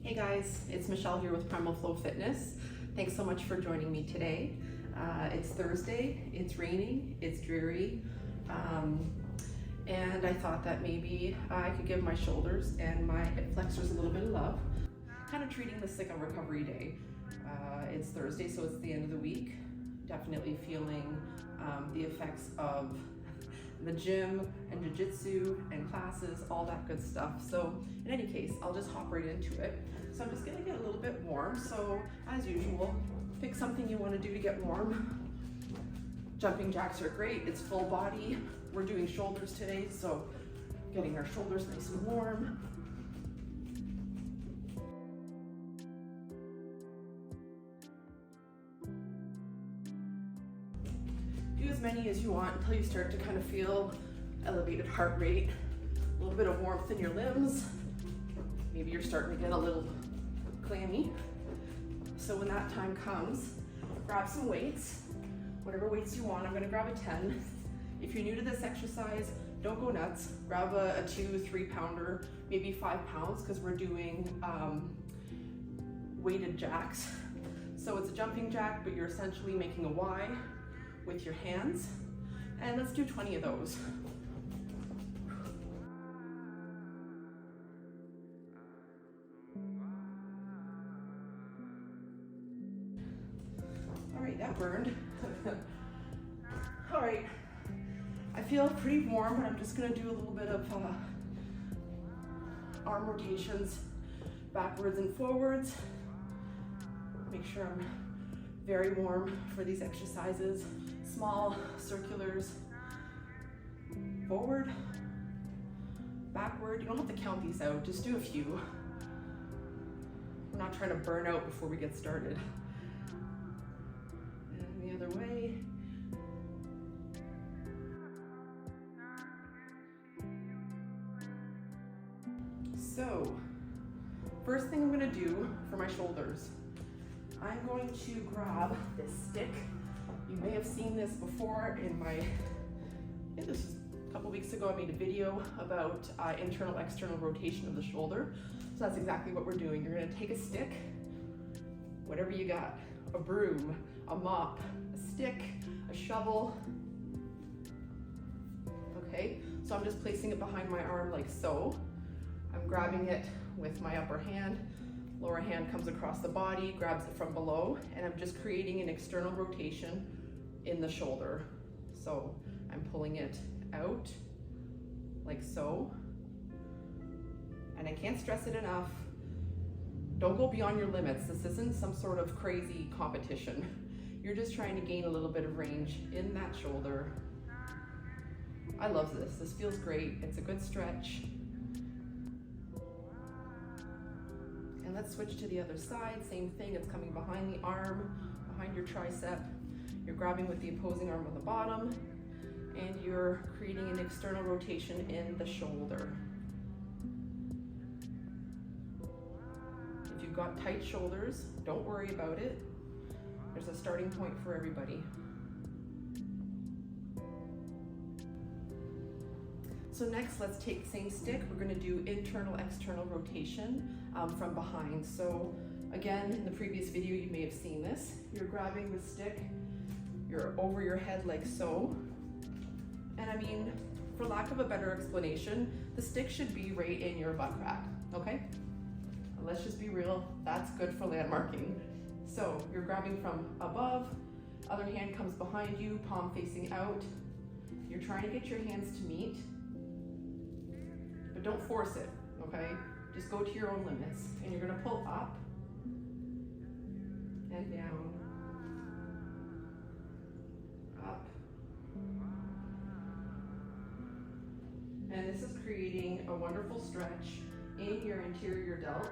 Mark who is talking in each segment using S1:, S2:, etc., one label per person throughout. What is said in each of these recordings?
S1: Hey guys, it's Michelle here with Primal Flow Fitness. Thanks so much for joining me today. It's Thursday, it's raining, it's dreary, and I thought that maybe I could give my shoulders and my hip flexors a little bit of love. Kind of treating this like a recovery day. It's Thursday, so it's the end of the week. Definitely feeling the effects of the gym and jiu-jitsu and classes, all that good stuff. So in any case, I'll just hop right into it. So I'm just gonna get a little bit warm. So as usual, pick something you wanna do to get warm. Jumping jacks are great, it's full body. We're doing shoulders today, so getting our shoulders nice and warm. Do as many as you want until you start to kind of feel elevated heart rate, a little bit of warmth in your limbs. Maybe you're starting to get a little clammy. So when that time comes, grab some weights, whatever weights you want. I'm gonna grab a 10. If you're new to this exercise, don't go nuts. Grab a 2-3 pounder, maybe 5 pounds, because we're doing weighted jacks. So it's a jumping jack, but you're essentially making a Y with your hands. And let's do 20 of those. All right, that burned. All right, I feel pretty warm, but I'm just gonna do a little bit of arm rotations backwards and forwards. Make sure I'm very warm for these exercises. Small circulars, forward, backward. You don't have to count these out, just do a few. We're not trying to burn out before we get started. And the other way. So, first thing I'm gonna do for my shoulders, I'm going to grab this stick. You may have seen this before in my, I think this was a couple weeks ago, I made a video about internal external rotation of the shoulder. So that's exactly what we're doing. You're gonna take a stick, whatever you got, a broom, a mop, a stick, a shovel. Okay, so I'm just placing it behind my arm like so. I'm grabbing it with my upper hand. Lower hand comes across the body, grabs it from below, and I'm just creating an external rotation in the shoulder. So I'm pulling it out like so. And I can't stress it enough. Don't go beyond your limits. This isn't some sort of crazy competition. You're just trying to gain a little bit of range in that shoulder. I love this. This feels great. It's a good stretch. And let's switch to the other side. Same thing, it's coming behind the arm, behind your tricep. You're grabbing with the opposing arm on the bottom, and you're creating an external rotation in the shoulder. If you've got tight shoulders, don't worry about it. There's a starting point for everybody. So next, let's take the same stick. We're gonna do internal, external rotation from behind. So again, in the previous video, you may have seen this. You're grabbing the stick, you're over your head like so. And I mean, for lack of a better explanation, the stick should be right in your butt crack, okay? Let's just be real, that's good for landmarking. So you're grabbing from above, other hand comes behind you, palm facing out. You're trying to get your hands to meet. But don't force it, okay? Just go to your own limits. And you're gonna pull up and down, up. And this is creating a wonderful stretch in your anterior delt.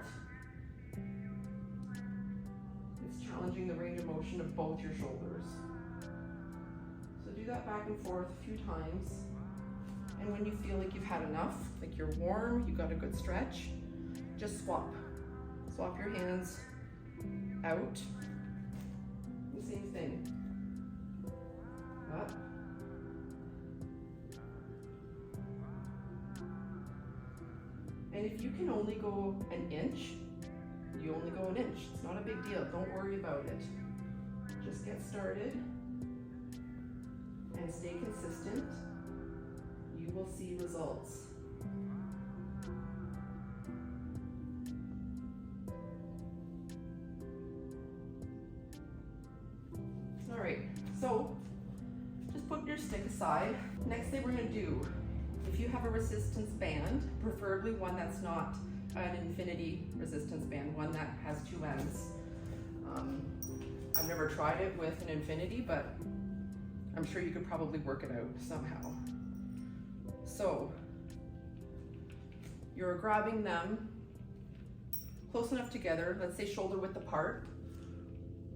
S1: It's challenging the range of motion of both your shoulders. So do that back and forth a few times. And when you feel like you've had enough, like you're warm, you got a good stretch, just swap. Swap your hands out. The same thing. Up. And if you can only go an inch, You only go an inch. It's not a big deal. Don't worry about it. Just get started and stay consistent. You will see results. All right, so just put your stick aside. Next thing we're gonna do, if you have a resistance band, preferably one that's not an infinity resistance band, one that has 2 ends. I've never tried it with an infinity, but I'm sure you could probably work it out somehow. So you're grabbing them close enough together, let's say shoulder width apart,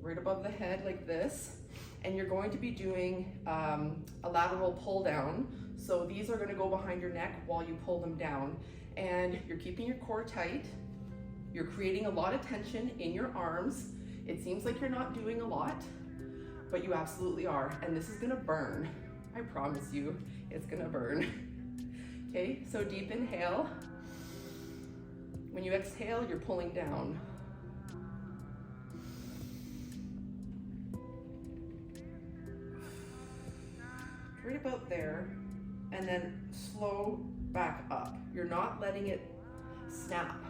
S1: right above the head like this, and you're going to be doing a lateral pull down. So these are gonna go behind your neck while you pull them down, and you're keeping your core tight. You're creating a lot of tension in your arms. It seems like you're not doing a lot, but you absolutely are, and this is gonna burn. I promise you, it's gonna burn. Okay, so deep inhale. When you exhale, you're pulling down. Right about there, and then slow back up. You're not letting it snap,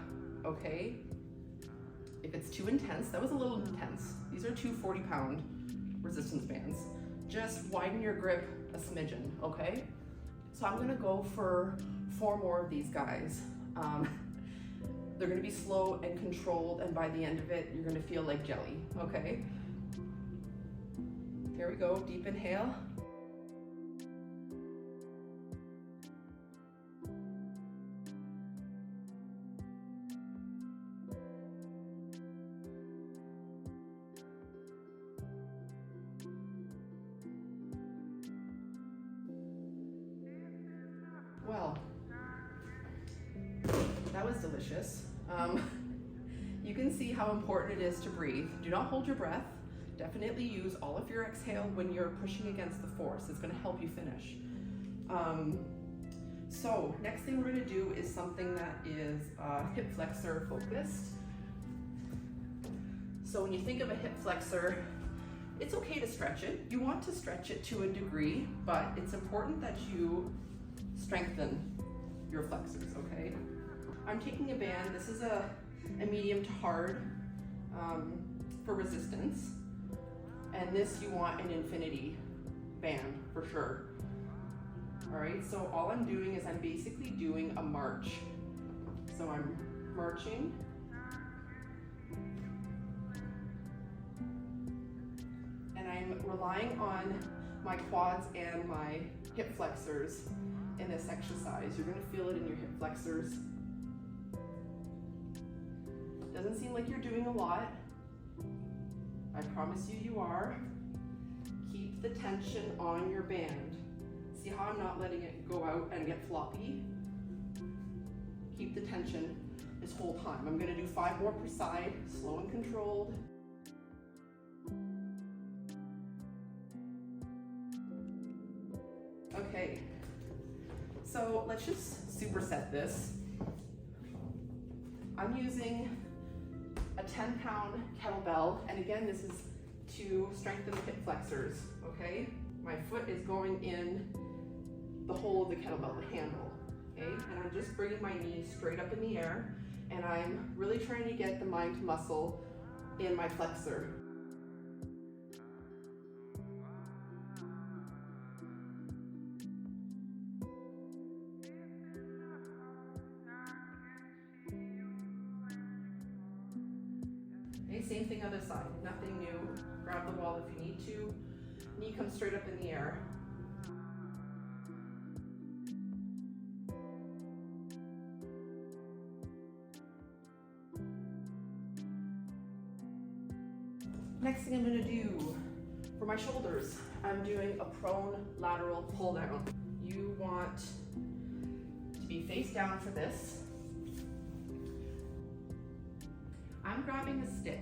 S1: okay? If it's too intense, that was a little intense. These are 2 40-pound resistance bands. Just widen your grip a smidgen, okay? So I'm gonna go for 4 more of these guys. They're gonna be slow and controlled, and by the end of it, you're gonna feel like jelly, okay? Here we go, deep inhale. Well, that was delicious. You can see how important it is to breathe. Do not hold your breath. Definitely use all of your exhale when you're pushing against the force. It's gonna help you finish. So next thing we're gonna do is something that is hip flexor focused. So when you think of a hip flexor, it's okay to stretch it. You want to stretch it to a degree, but it's important that you strengthen your flexors, okay? I'm taking a band. This is a medium to hard for resistance. And this you want an infinity band for sure. All right, so all I'm doing is I'm basically doing a march. So I'm marching. And I'm relying on my quads and my hip flexors in this exercise. You're gonna feel it in your hip flexors. Doesn't seem like you're doing a lot. I promise you, you are. Keep the tension on your band. See how I'm not letting it go out and get floppy? Keep the tension this whole time. I'm gonna do 5 more per side, slow and controlled. Okay, so let's just superset this. I'm using a 10-pound kettlebell, and again, this is to strengthen the hip flexors, okay? My foot is going in the hole of the kettlebell, the handle, okay? And I'm just bringing my knees straight up in the air, and I'm really trying to get the mind to muscle in my flexor. Same thing other side, nothing new. Grab the wall if you need to. Knee comes straight up in the air. Next thing I'm gonna do for my shoulders, I'm doing a prone lateral pull down. You want to be face down for this. I'm grabbing a stick.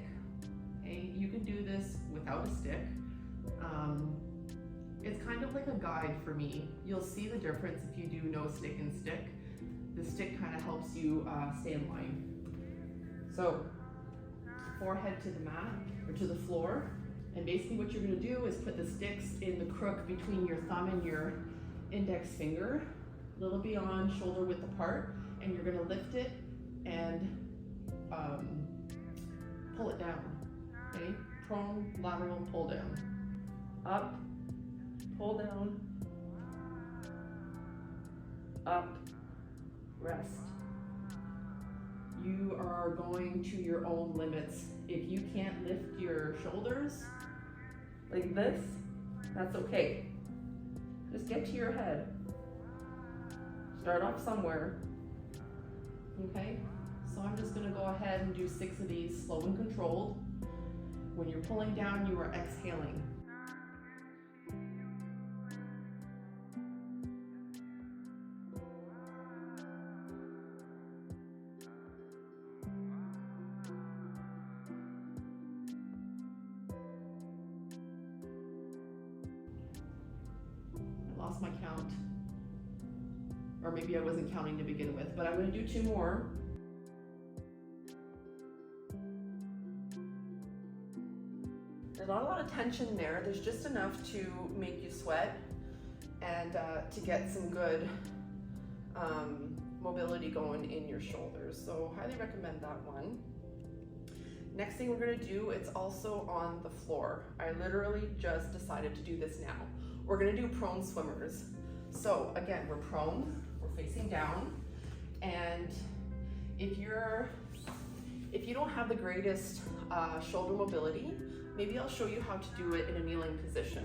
S1: Okay, you can do this without a stick. It's kind of like a guide for me. You'll see the difference if you do no stick and stick. The stick kind of helps you stay in line. So forehead to the mat or to the floor. And basically what you're gonna do is put the sticks in the crook between your thumb and your index finger, a little beyond shoulder width apart, and you're gonna lift it and pull it down, okay? Prone, lateral, pull down. Up, pull down, up, rest. You are going to your own limits. If you can't lift your shoulders like this, that's okay. Just get to your head. Start off somewhere, okay? So I'm just gonna go ahead and do 6 of these, slow and controlled. When you're pulling down, you are exhaling. I lost my count. Or maybe I wasn't counting to begin with, but I'm gonna do 2 more. There's not a lot of tension there. There's just enough to make you sweat and to get some good mobility going in your shoulders. So highly recommend that one. Next thing we're gonna do, it's also on the floor. I literally just decided to do this now. We're gonna do prone swimmers. So again, we're prone, we're facing down, and if you don't have the greatest shoulder mobility, maybe I'll show you how to do it in a kneeling position,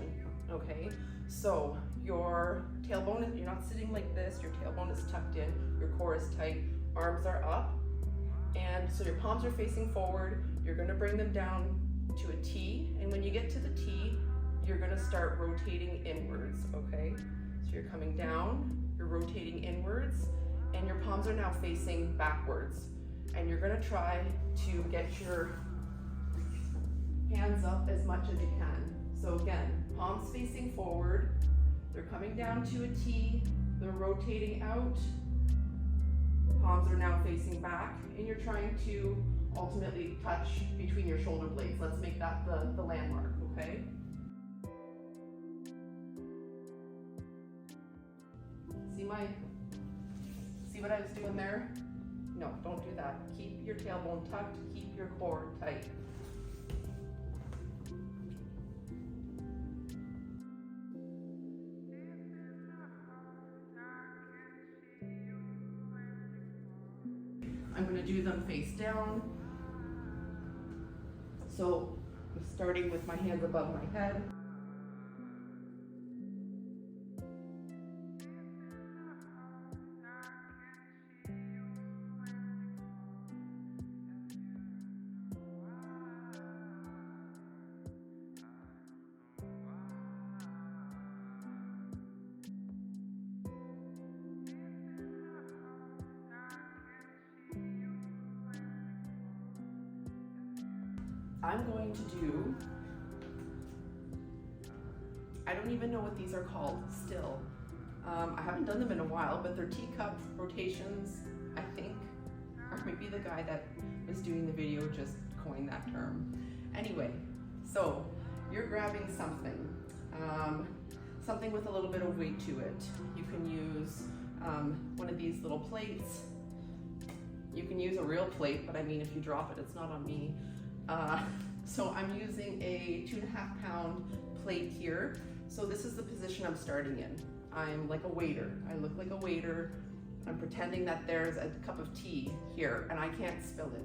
S1: okay? So your tailbone, you're not sitting like this, your tailbone is tucked in, your core is tight, arms are up, and so your palms are facing forward. You're gonna bring them down to a T, and when you get to the T, you're gonna start rotating inwards, okay? So you're coming down, you're rotating inwards, and your palms are now facing backwards. And you're gonna try to get your hands up as much as you can. So again, palms facing forward, they're coming down to a T, they're rotating out, palms are now facing back, and you're trying to ultimately touch between your shoulder blades. Let's make that the landmark, okay? See what I was doing there? No, don't do that. Keep your tailbone tucked, keep your core tight. I'm gonna do them face down. So I'm starting with my hands above my head. I'm going to do, I don't even know what these are called still. I haven't done them in a while, but they're teacup rotations, I think. Or maybe the guy that was doing the video just coined that term. Anyway, so you're grabbing something, something with a little bit of weight to it. You can use one of these little plates. You can use a real plate, but I mean, if you drop it, it's not on me. So I'm using a 2.5 pound plate here. So this is the position I'm starting in. I'm like a waiter. I look like a waiter. I'm pretending that there's a cup of tea here and I can't spill it.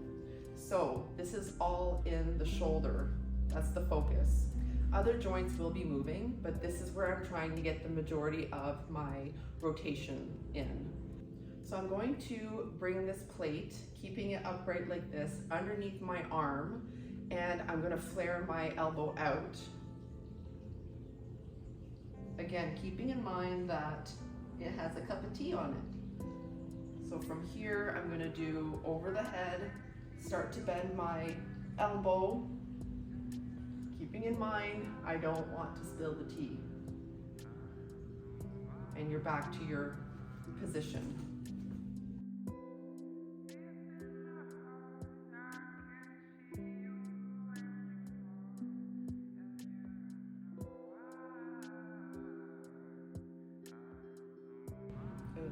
S1: So this is all in the shoulder. That's the focus. Other joints will be moving, but this is where I'm trying to get the majority of my rotation in. So I'm going to bring this plate, keeping it upright like this, underneath my arm, and I'm gonna flare my elbow out. Again, keeping in mind that it has a cup of tea on it. So from here, I'm gonna do over the head, start to bend my elbow, keeping in mind, I don't want to spill the tea. And you're back to your position.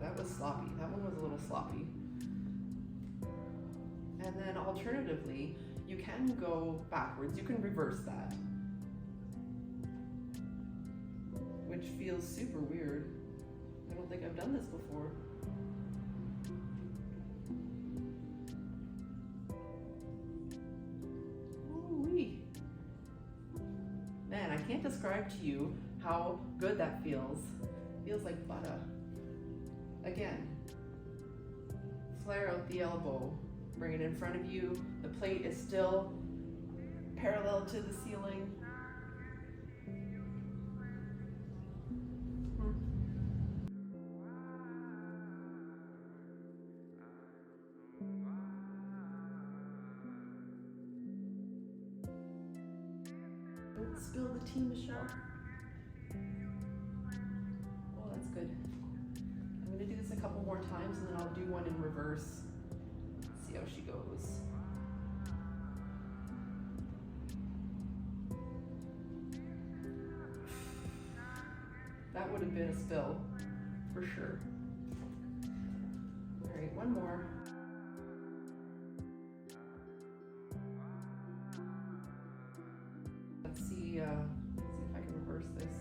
S1: that was sloppy. That one was a little sloppy. And then alternatively, you can go backwards. You can reverse that, which feels super weird. I don't think I've done this before. Ooh-wee. Man, I can't describe to you how good that feels. Feels like butter. Again, flare out the elbow, bring it in front of you. The plate is still parallel to the ceiling. Don't spill the tea, Michelle. Oh, that's good. I'm gonna do this a couple more times and then I'll do one in reverse. See how she goes. That would have been a spill, for sure. All right, one more. Let's see if I can reverse this.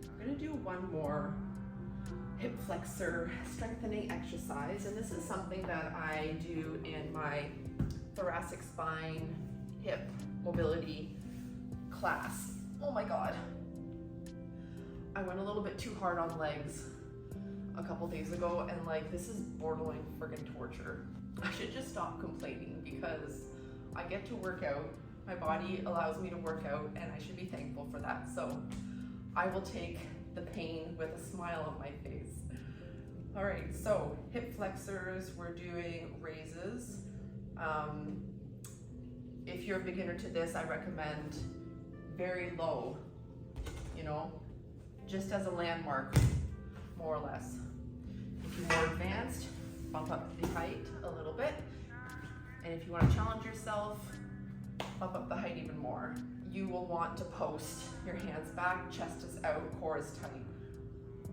S1: I'm gonna do one more hip flexor strengthening exercise, and this is something that I do in my thoracic spine hip mobility class. Oh my God. I went a little bit too hard on legs a couple days ago, and like, this is borderline friggin' torture. I should just stop complaining because I get to work out. My body allows me to work out, and I should be thankful for that. So I will take the pain with a smile on my face. All right, so hip flexors, we're doing raises. If you're a beginner to this, I recommend very low, you know, just as a landmark, more or less. If you're more advanced, bump up the height a little bit. And if you want to challenge yourself, bump up the height even more. You will want to post your hands back, chest is out, core is tight.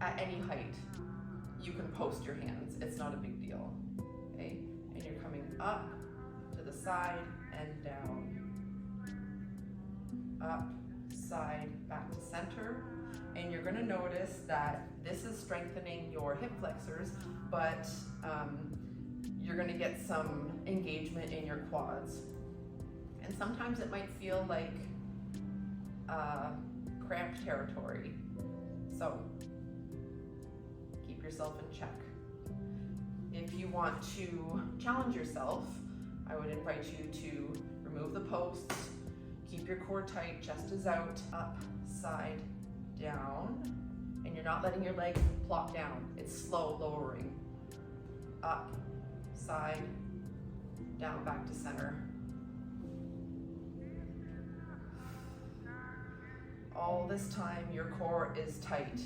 S1: At any height, you can post your hands. It's not a big deal, okay? And you're coming up to the side and down. Up, side, back to center. And you're gonna notice that this is strengthening your hip flexors, but you're gonna get some engagement in your quads. And sometimes it might feel like cramped territory. So keep yourself in check. If you want to challenge yourself, I would invite you to remove the posts, keep your core tight, chest is out, up, side, down, and you're not letting your leg plop down. It's slow lowering. Up, side, down, back to center. All this time, your core is tight.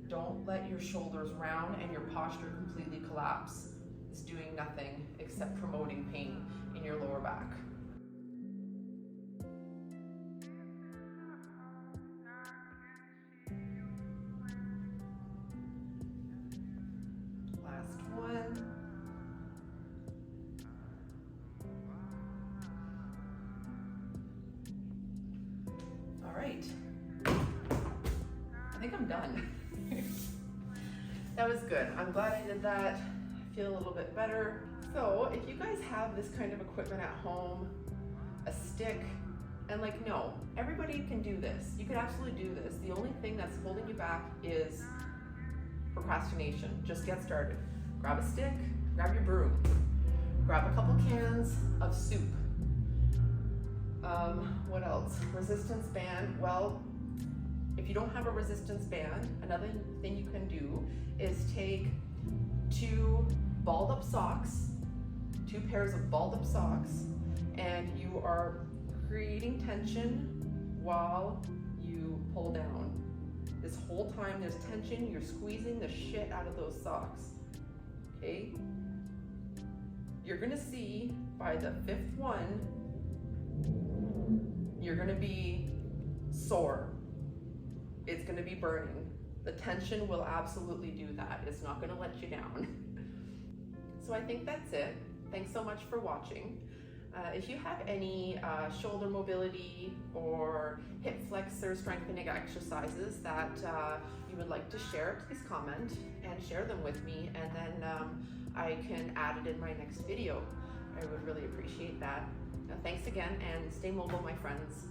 S1: Don't let your shoulders round and your posture completely collapse. It's doing nothing except promoting pain in your lower back. Last one. All right. I think I'm done. That was good. I'm glad I did that. I feel a little bit better. So if you guys have this kind of equipment at home, a stick, and like, no, everybody can do this. You can absolutely do this. The only thing that's holding you back is procrastination. Just get started. Grab a stick, grab your broom, grab a couple cans of soup. What else? Resistance band. Well, if you don't have a resistance band, another thing you can do is take two balled up socks, two pairs of balled up socks, and you are creating tension while you pull down. This whole time there's tension, you're squeezing the shit out of those socks, okay? You're gonna see by the fifth one, You're gonna be sore. It's gonna be burning. The tension will absolutely do that. It's not gonna let you down. So I think that's it. Thanks so much for watching. If you have any shoulder mobility or hip flexor strengthening exercises that you would like to share, please comment and share them with me, and then I can add it in my next video. I would really appreciate that. Thanks again, and stay mobile, my friends.